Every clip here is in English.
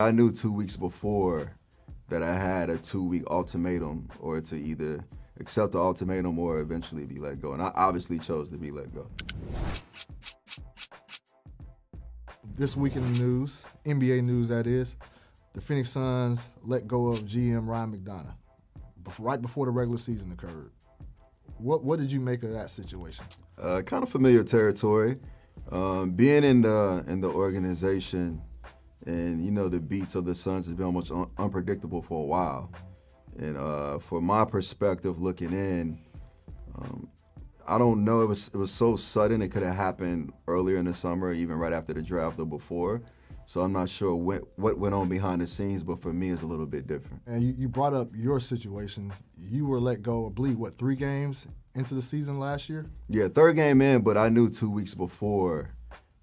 I knew 2 weeks before that I had a 2-week ultimatum, or to either accept the ultimatum or eventually be let go. And I obviously chose to be let go. This week in the news, NBA news that is, the Phoenix Suns let go of GM Ryan McDonough right before the regular season occurred. What did you make of that situation? Kind of familiar territory. Being in the organization, and you know the beats of the Suns has been almost unpredictable for a while. And for my perspective, looking in, I don't know. It was so sudden. It could have happened earlier in the summer, even right after the draft or before. So I'm not sure what went on behind the scenes, but for me, it's a little bit different. And you brought up your situation. You were let go, I believe, 3 games into the season last year? Yeah, 3rd game in, but I knew 2 weeks before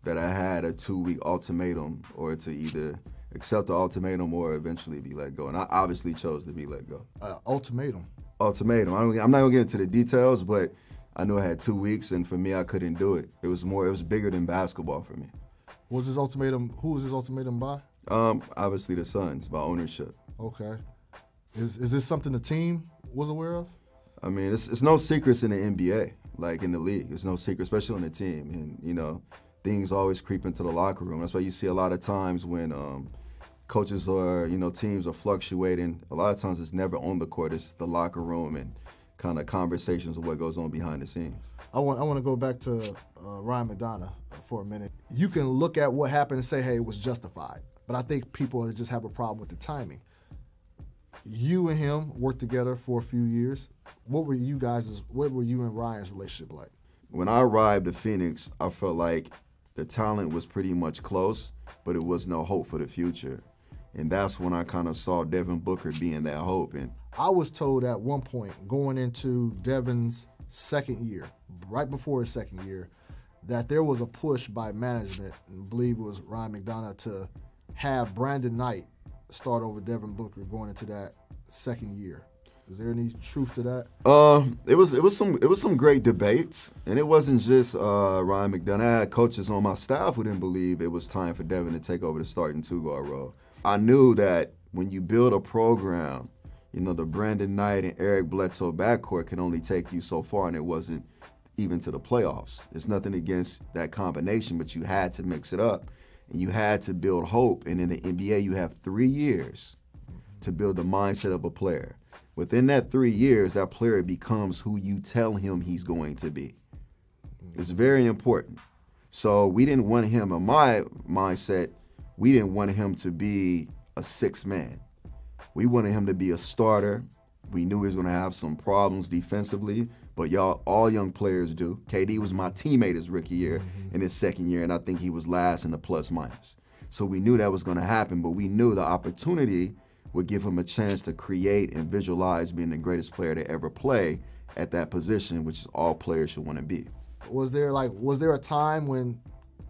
that I had a 2-week ultimatum, or to either accept the ultimatum or eventually be let go. And I obviously chose to be let go. Ultimatum? Ultimatum. I'm not going to get into the details, but I knew I had 2 weeks, and for me, I couldn't do it. It was bigger than basketball for me. Who was this ultimatum by? Obviously the Suns, by ownership. Okay. Is this something the team was aware of? I mean, it's no secrets in the NBA, like in the league. It's no secret, especially on the team. And, you know, things always creep into the locker room. That's why you see a lot of times when coaches or, teams are fluctuating, a lot of times it's never on the court. It's the locker room and kind of conversations of what goes on behind the scenes. I want to go back to Ryan McDonough for a minute. You can look at what happened and say, hey, it was justified. But I think people just have a problem with the timing. You and him worked together for a few years. What were you and Ryan's relationship like? When I arrived at Phoenix, I felt like the talent was pretty much close, but it was no hope for the future. And that's when I kind of saw Devin Booker being that hope. And I was told at one point, going into Devin's second year, right before his second year, that there was a push by management, and I believe it was Ryan McDonough, to have Brandon Knight start over Devin Booker going into that second year. Is there any truth to that? It was some great debates, and it wasn't just Ryan McDonough. I had coaches on my staff who didn't believe it was time for Devin to take over the starting 2-guard role. I knew that when you build a program, the Brandon Knight and Eric Bledsoe backcourt can only take you so far, and it wasn't even to the playoffs. It's nothing against that combination, but you had to mix it up, and you had to build hope. And in the NBA, you have 3 years to build the mindset of a player. Within that 3 years, that player becomes who you tell him he's going to be. It's very important. So we didn't want him, in my mindset, we didn't want him to be a 6th man. We wanted him to be a starter. We knew he was going to have some problems defensively, but all young players do. KD was my teammate his rookie year in his second year, and I think he was last in the plus-minus. So we knew that was going to happen, but we knew the opportunity would give him a chance to create and visualize being the greatest player to ever play at that position, which is all players should want to be. Was there a time when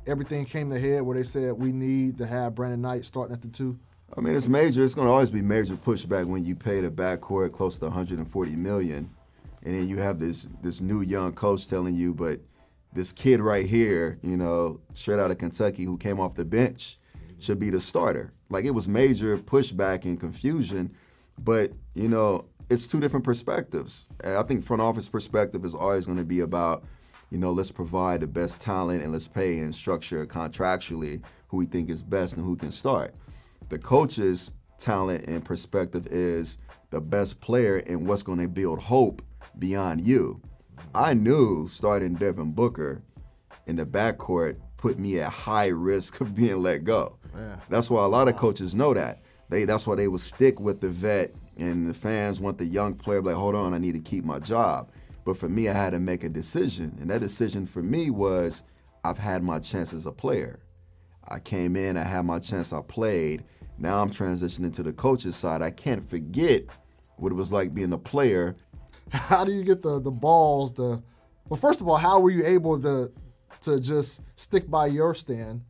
everything came to head where they said we need to have Brandon Knight starting at the 2? I mean, it's major. It's going to always be major pushback when you pay the backcourt close to $140 million, and then you have this new young coach telling you, but this kid right here, straight out of Kentucky who came off the bench, should be the starter. Like, it was major pushback and confusion, but, it's 2 different perspectives. I think front office perspective is always going to be about, let's provide the best talent and let's pay and structure contractually who we think is best and who can start. The coach's talent and perspective is the best player and what's going to build hope beyond you. I knew starting Devin Booker in the backcourt put me at high risk of being let go. Yeah. That's why a lot of coaches know that. That's why they will stick with the vet, and the fans want the young player, like, hold on, I need to keep my job. But for me, I had to make a decision, and that decision for me was I've had my chance as a player. I came in, I had my chance, I played. Now I'm transitioning to the coach's side. I can't forget what it was like being a player. How do you get the balls to, well, first of all, how were you able to just stick by your stand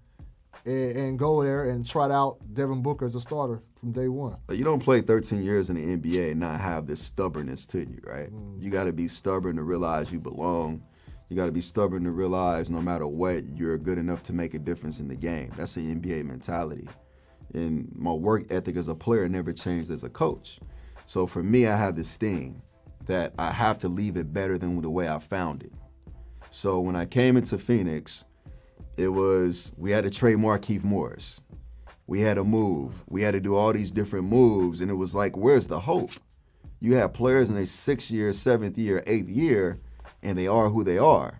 and go there and trot out Devin Booker as a starter from day one? You don't play 13 years in the NBA and not have this stubbornness to you, right? You got to be stubborn to realize you belong. You got to be stubborn to realize no matter what, you're good enough to make a difference in the game. That's the NBA mentality. and my work ethic as a player never changed as a coach. So for me, I have this thing that I have to leave it better than the way I found it. So when I came into Phoenix, we had to trade Markieff Morris. We had to move. We had to do all these different moves, and it was like, where's the hope? You have players in their 6th year, 7th year, 8th year, and they are who they are.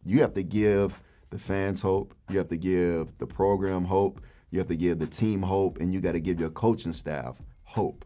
You have to give the fans hope. You have to give the program hope. You have to give the team hope, and you got to give your coaching staff hope.